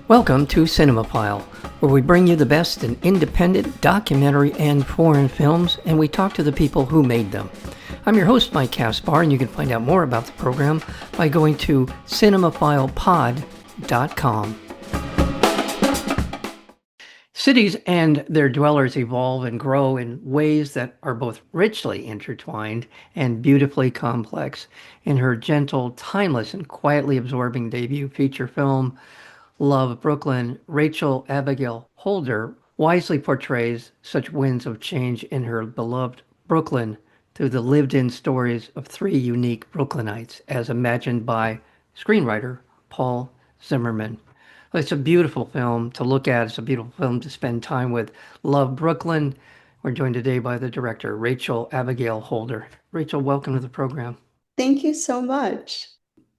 Welcome to Cinemophile, where we bring you the best in independent, documentary, and foreign films, and we talk to the people who made them. I'm your host, Mike Caspar, and you can find out more about the program by going to cinemophilepod.com. Cities and their dwellers evolve and grow in ways that are both richly intertwined and beautifully complex. In her gentle, timeless, and quietly absorbing debut feature film, Love, Brooklyn, Racheal Abigail Holder wisely portrays such winds of change in her beloved Brooklyn through the lived-in stories of three unique Brooklynites, as imagined by screenwriter Paul Zimmerman. It's a beautiful film to look at. It's a beautiful film to spend time with. Love, Brooklyn. We're joined today by the director, Racheal Abigail Holder. Racheal, welcome to the program. Thank you so much.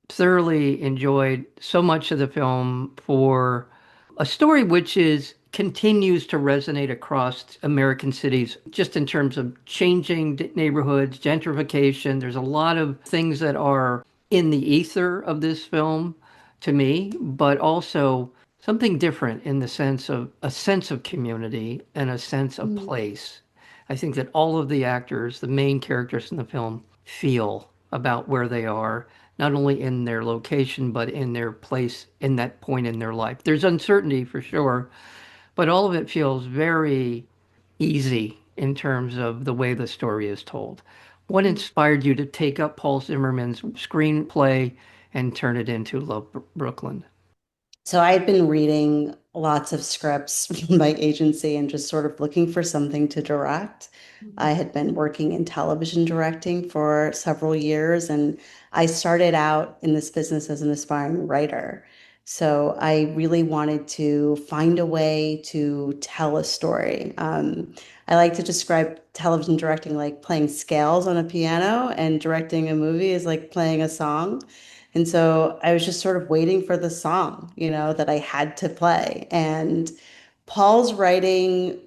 Thoroughly enjoyed so much of the film for a story which continues to resonate across American cities, just in terms of changing neighborhoods, gentrification. There's a lot of things that are in the ether of this film to me, but also something different in the sense of a sense of community and a sense of place. I think that all of the actors, the main characters in the film, feel about where they are, not only in their location, but in their place in that point in their life. There's uncertainty for sure, but all of it feels very easy in terms of the way the story is told. What inspired you to take up Paul Zimmerman's screenplay and turn it into Love, Brooklyn? So I had been reading lots of scripts from my agency and just sort of looking for something to direct. I had been working in television directing for several years, and I started out in this business as an aspiring writer. So I really wanted to find a way to tell a story. I like to describe television directing like playing scales on a piano, and directing a movie is like playing a song. And so I was just sort of waiting for the song, that I had to play. And Paul's writing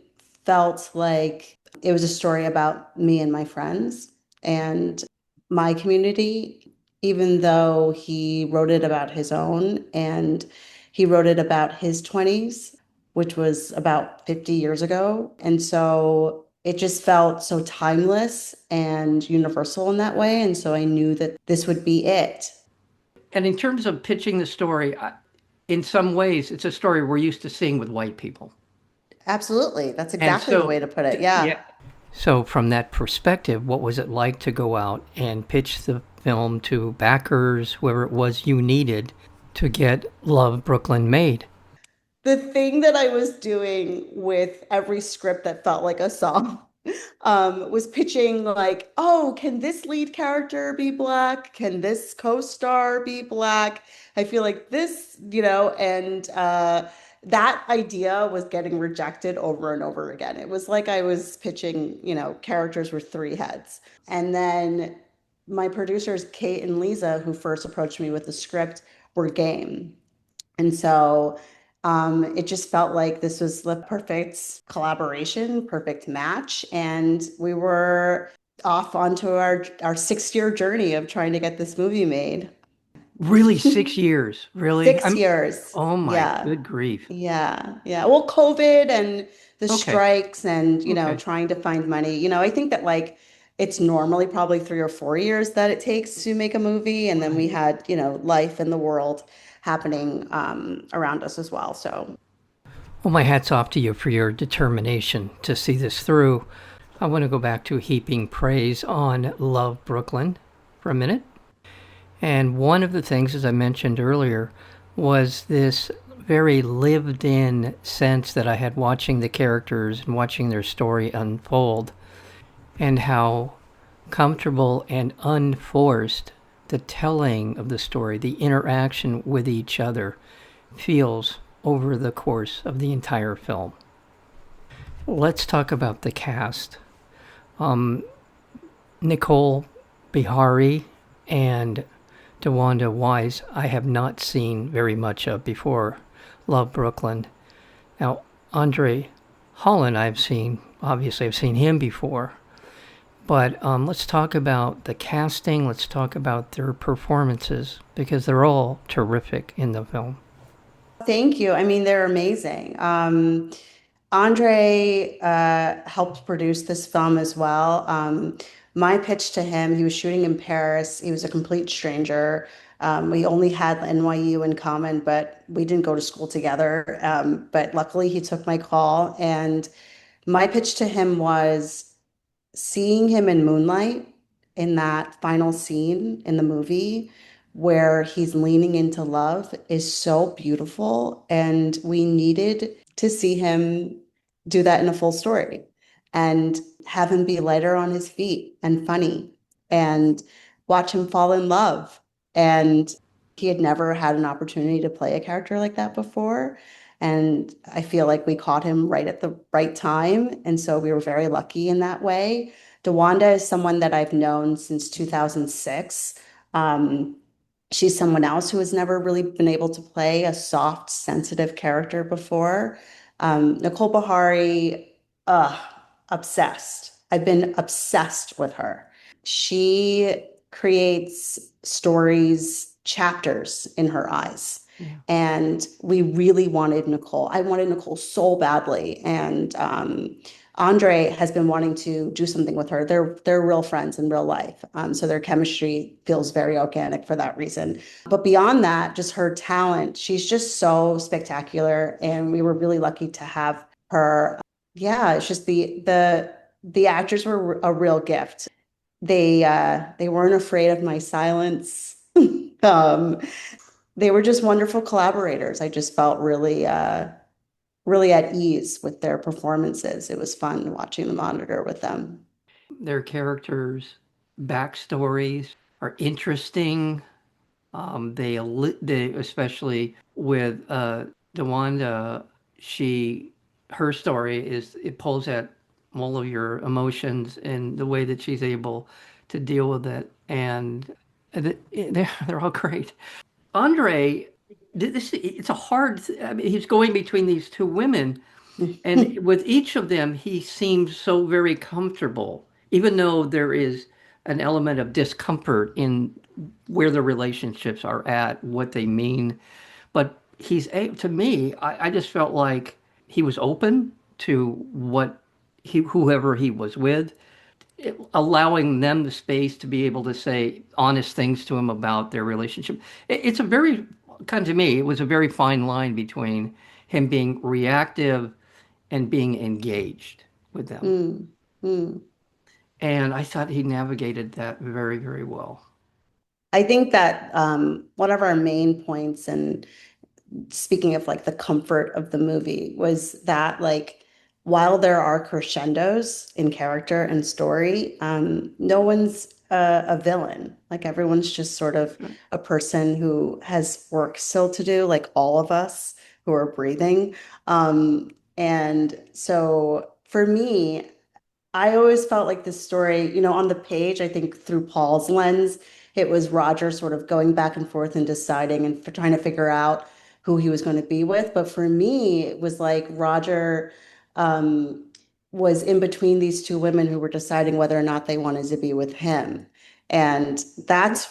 felt like it was a story about me and my friends and my community, even though he wrote it about his own, and he wrote it about his 20s, which was about 50 years ago. And so it just felt so timeless and universal in that way. And so I knew that this would be it. And in terms of pitching the story, in some ways, it's a story we're used to seeing with white people. Absolutely. That's And exactly the so, way to put it. Yeah. yeah. So from that perspective, what was it like to go out and pitch the film to backers, whoever it was you needed, to get Love, Brooklyn made? The thing that I was doing with every script that felt like a song was pitching like, oh, can this lead character be black? Can this co-star be black? I feel like this, and that idea was getting rejected over and over again. It was like I was pitching, characters with three heads. And then my producers, Kate and Lisa, who first approached me with the script, were game. And so it just felt like this was the perfect collaboration, perfect match. And we were off onto our 6-year journey of trying to get this movie made. Really, 6 years? Really? 6 years. Oh my Yeah. good grief. Yeah. Yeah. Well, COVID and the Okay. strikes and, Okay. trying to find money. I think that like it's normally probably 3 or 4 years that it takes to make a movie. And then we Right. had, life in the world happening around us as well. So Well, my hat's off to you for your determination to see this through. I want to go back to heaping praise on Love, Brooklyn for a minute. And one of the things, as I mentioned earlier, was this very lived in sense that I had watching the characters and watching their story unfold, and how comfortable and unforced the telling of the story, the interaction with each other, feels over the course of the entire film. Let's talk about the cast. Nicole Beharie and DeWanda Wise, I have not seen very much of before Love, Brooklyn. Now, André Holland, I've seen him before. But let's talk about the casting. Let's talk about their performances, because they're all terrific in the film. Thank you. I mean, they're amazing. Andre helped produce this film as well. My pitch to him, he was shooting in Paris. He was a complete stranger. We only had NYU in common, but we didn't go to school together. But luckily, he took my call. And my pitch to him was seeing him in Moonlight in that final scene in the movie where he's leaning into love is so beautiful. And we needed to see him do that in a full story and have him be lighter on his feet and funny and watch him fall in love. And he had never had an opportunity to play a character like that before. And I feel like we caught him right at the right time. And so we were very lucky in that way. DeWanda is someone that I've known since 2006. Um, she's someone else who has never really been able to play a soft, sensitive character before. Nicole Beharie, obsessed. I've been obsessed with her. She creates stories, chapters in her eyes. Yeah. And we really wanted Nicole. I wanted Nicole so badly. And Andre has been wanting to do something with her. They're real friends in real life. So their chemistry feels very organic for that reason. But beyond that, just her talent, she's just so spectacular. And we were really lucky to have her. Yeah, it's just the actors were a real gift. They weren't afraid of my silence. Um, they were just wonderful collaborators. I just felt really at ease with their performances. It was fun watching the monitor with them. Their characters' backstories are interesting. They especially with DeWanda, her story is it pulls at all of your emotions and the way that she's able to deal with it, and they're all great. Andre, it's a hard. I mean, he's going between these two women, and with each of them, he seems so very comfortable, even though there is an element of discomfort in where the relationships are at, what they mean. But to me, I just felt like he was open to whoever he was with, allowing them the space to be able to say honest things to him about their relationship. It's a very, kind to me, it was a very fine line between him being reactive and being engaged with them. Mm, mm. And I thought he navigated that very, very well. I think that one of our main points, and speaking of like the comfort of the movie, was that like while there are crescendos in character and story, no one's a villain. Like everyone's just sort of a person who has work still to do, like all of us who are breathing. And so for me, I always felt like this story, on the page, I think through Paul's lens, it was Roger sort of going back and forth and deciding and trying to figure out who he was going to be with. But for me, it was like Roger um, was in between these two women who were deciding whether or not they wanted to be with him. And that's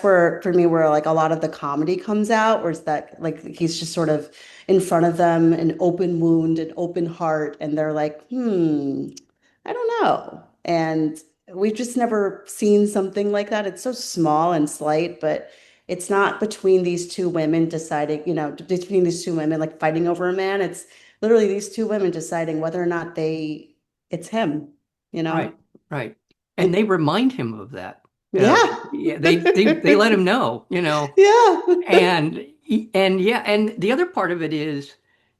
where, for me, where like a lot of the comedy comes out, where it's that like he's just sort of in front of them, an open wound, an open heart, and they're like, I don't know. And we've just never seen something like that. It's so small and slight, but it's not between these two women deciding, between these two women like fighting over a man. It's literally these two women deciding whether or not it's him, you Right, know? right. And they remind him of that. Yeah. Yeah, they let him know, Yeah. and yeah, and the other part of it is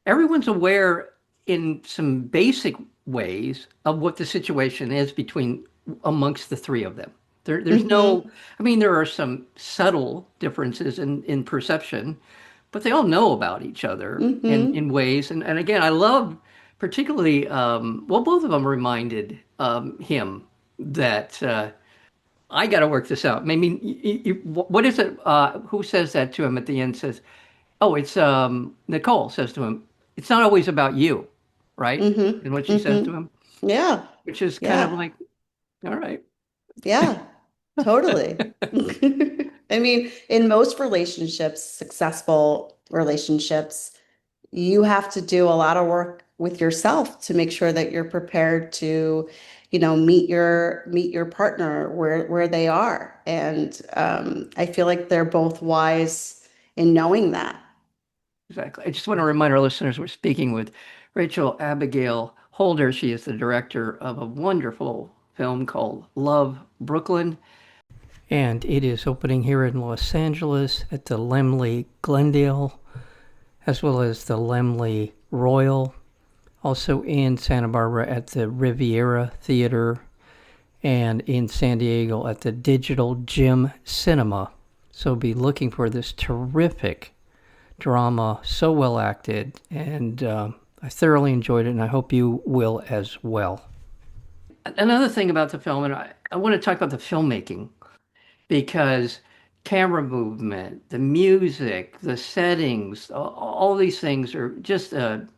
everyone's aware in some basic ways of what the situation is between amongst the three of them. There's no, Hmm. I mean, there are some subtle differences in perception, but they all know about each other in Hmm. ways. And again, I love particularly, well, both of them reminded him that I got to work this out. I mean, what is it? Who says that to him at the end? Says, "Oh, it's Nicole says to him, it's not always about you, right?" Hmm. And what she says to Hmm. him, Yeah. which is kind of Yeah. like, all right. Yeah. Totally. I mean, in most relationships, successful relationships, you have to do a lot of work with yourself to make sure that you're prepared to, meet your partner where they are. And I feel like they're both wise in knowing that. Exactly. I just want to remind our listeners we're speaking with Racheal Abigail Holder. She is the director of a wonderful film called Love, Brooklyn. And it is opening here in Los Angeles at the Laemmle Glendale, as well as the Laemmle Royal, also in Santa Barbara at the Riviera Theater, and in San Diego at the Digital Gym Cinema. So be looking for this terrific drama, so well acted, and I thoroughly enjoyed it, and I hope you will as well. Another thing about the film, and I want to talk about the filmmaking because camera movement, the music, the settings, all these things are just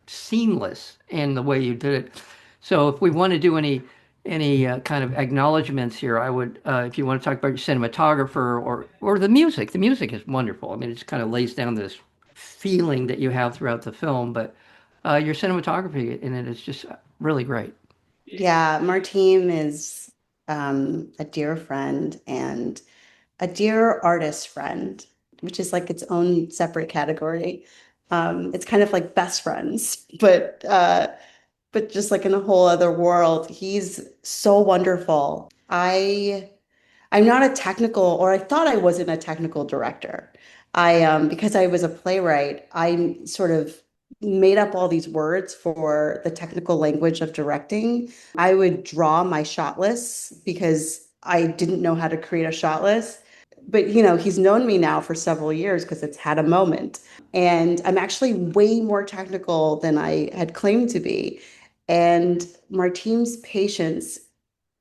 seamless in the way you did it. So if we want to do any kind of acknowledgments here, I would, if you want to talk about your cinematographer or the music is wonderful. I mean, it just kind of lays down this feeling that you have throughout the film, but your cinematography in it is just really great. Yeah, Martine is a dear friend and a dear artist friend, which is like its own separate category. It's kind of like best friends, but just like in a whole other world. He's so wonderful. I'm not a technical, or I thought I wasn't a technical director. Because I was a playwright, I sort of made up all these words for the technical language of directing. I would draw my shot lists because I didn't know how to create a shot list. But he's known me now for several years because it's had a moment. And I'm actually way more technical than I had claimed to be. And Martine's patience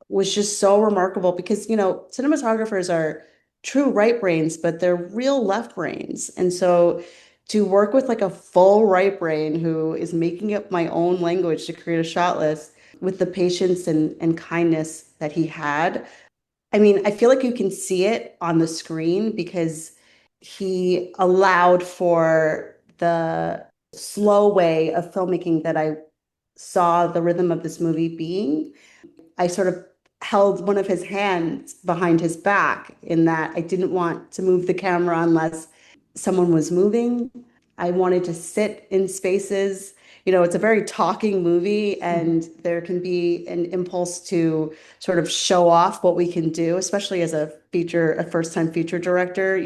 was just so remarkable because, cinematographers are true right brains, but they're real left brains. And so to work with like a full right brain who is making up my own language to create a shot list with the patience and kindness that he had, I mean, I feel like you can see it on the screen because he allowed for the slow way of filmmaking that I saw the rhythm of this movie being. I sort of held one of his hands behind his back in that I didn't want to move the camera unless someone was moving. I wanted to sit in spaces. It's a very talking movie, and there can be an impulse to sort of show off what we can do, especially as a first-time feature director,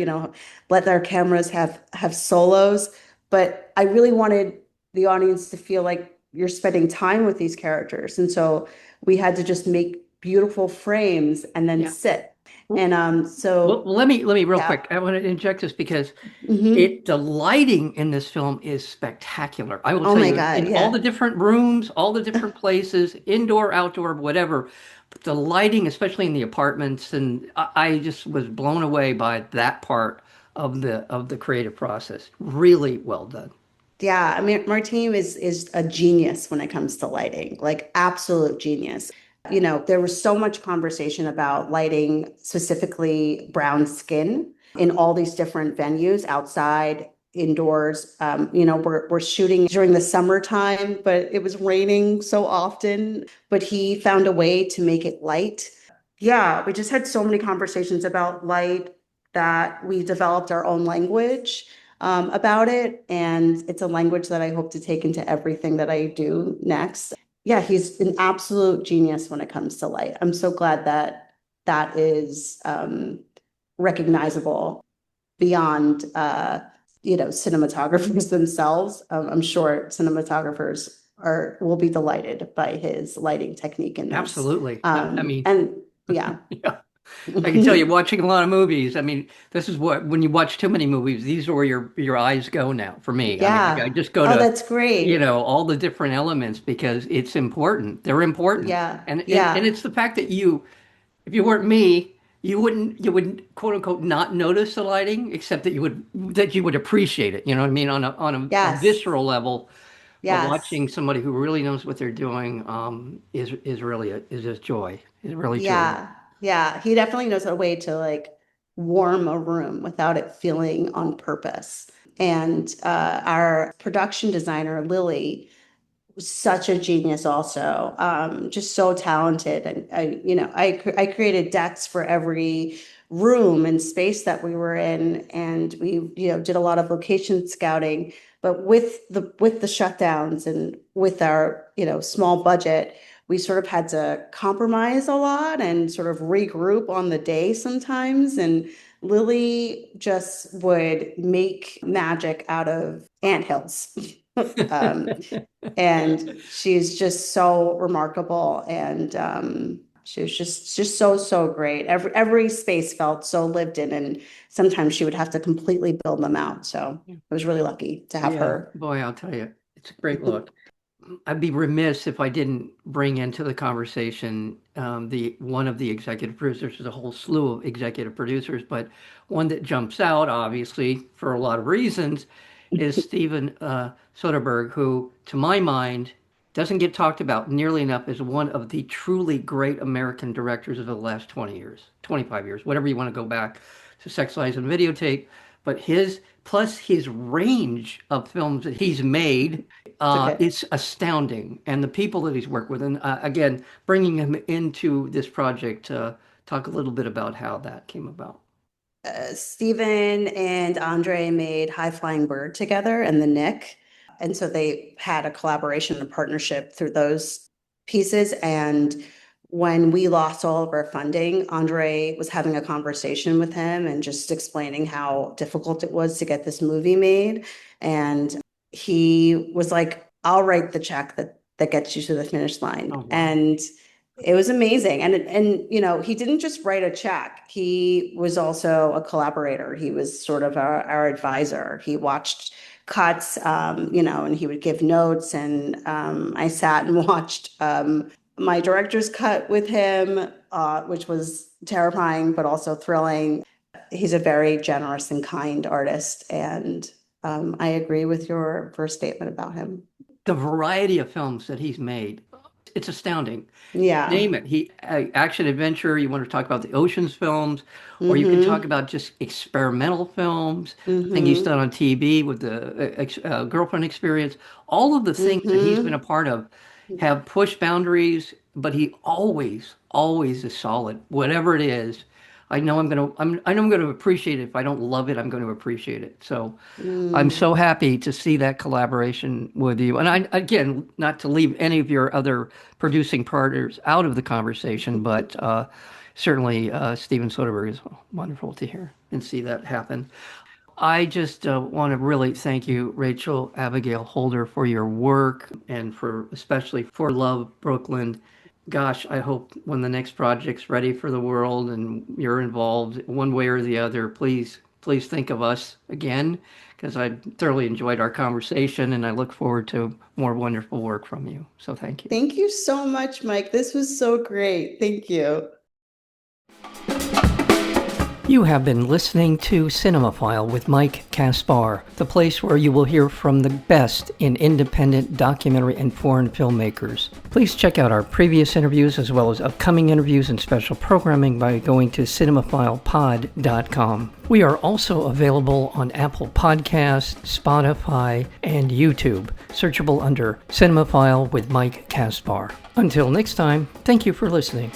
let our cameras have solos. But I really wanted the audience to feel like you're spending time with these characters. And so we had to just make beautiful frames and then Yeah. sit. Well, And so let me real yeah. quick. I want to inject this because Hmm. the lighting in this film is spectacular. I will Oh tell my you, God, in all yeah. the different rooms, all the different places, indoor, outdoor, whatever, but the lighting, especially in the apartments, and I just was blown away by that part of the creative process. Really well done. Yeah, I mean, Martine is a genius when it comes to lighting, like absolute genius. There was so much conversation about lighting, specifically brown skin, in all these different venues, outside, indoors. We're shooting during the summertime, but it was raining so often. But he found a way to make it light. Yeah, we just had so many conversations about light that we developed our own language about it. And it's a language that I hope to take into everything that I do next. Yeah, he's an absolute genius when it comes to light. I'm so glad that that is recognizable beyond, cinematographers themselves. I'm sure cinematographers will be delighted by his lighting technique in this. Absolutely. I mean, And yeah. yeah. I can tell you, watching a lot of movies. I mean, this is what when you watch too many movies, these are where your eyes go now. For me, I mean, I Yeah. just go Oh, to, that's great. all the different elements because it's important. They're important, Yeah. and Yeah. it's the fact that if you weren't me, you would quote unquote not notice the lighting, except that you would appreciate it. You know what I mean? On a Yes. visceral level, Yes. watching somebody who really knows what they're doing is really is a joy. It's really truly. Yeah. Yeah. He definitely knows a way to like warm a room without it feeling on purpose. And our production designer, Lily, was such a genius also, just so talented. And I created decks for every room and space that we were in, and we did a lot of location scouting. But with the shutdowns and with our small budget, we sort of had to compromise a lot and sort of regroup on the day sometimes. And Lily just would make magic out of anthills. And she's just so remarkable, and she was just so great. Every space felt so lived in, and sometimes she would have to completely build them out. So I was really lucky to have her. Boy, I'll tell you, it's a great look. I'd be remiss if I didn't bring into the conversation one of the executive producers. There's a whole slew of executive producers, but one that jumps out, obviously, for a lot of reasons, is Steven Soderbergh, who, to my mind, doesn't get talked about nearly enough as one of the truly great American directors of the last 20 years, 25 years, whatever you want to go back to Sex, Lies, and Videotape. But his range of films that he's made, Okay. it's astounding. And the people that he's worked with, and again, bringing him into this project, talk a little bit about how that came about. Stephen and Andre made High Flying Bird together and The Nick. And so they had a collaboration and partnership through those pieces. And when we lost all of our funding, Andre was having a conversation with him and just explaining how difficult it was to get this movie made. And he was like, I'll write the check that gets you to the finish line. Oh, wow. And it was amazing. And he didn't just write a check. He was also a collaborator. He was sort of our advisor. He watched cuts, and he would give notes. And I sat and watched my director's cut with him, which was terrifying, but also thrilling. He's a very generous and kind artist. And I agree with your first statement about him. The variety of films that he's made, it's astounding. Yeah. Name it. Action adventure, you want to talk about the Ocean's films, or you can talk about just experimental films, the thing he's done on TV with the Girlfriend Experience. All of the things that he's been a part of have pushed boundaries, but he always is solid. Whatever it is, I know I'm gonna appreciate it. If I don't love it, I'm going to appreciate it. So I'm so happy to see that collaboration with you. And again, not to leave any of your other producing partners out of the conversation, but certainly Steven Soderbergh is wonderful to hear and see that happen. I just want to really thank you, Racheal Abigail Holder, for your work and especially for Love Brooklyn. Gosh, I hope when the next project's ready for the world and you're involved one way or the other, please think of us again, because I thoroughly enjoyed our conversation and I look forward to more wonderful work from you. So thank you. Thank you so much, Mike. This was so great. Thank you. You have been listening to Cinemaphile with Mike Kaspar, the place where you will hear from the best in independent documentary and foreign filmmakers. Please check out our previous interviews as well as upcoming interviews and special programming by going to cinemaphilepod.com. We are also available on Apple Podcasts, Spotify, and YouTube, searchable under Cinemaphile with Mike Kaspar. Until next time, thank you for listening.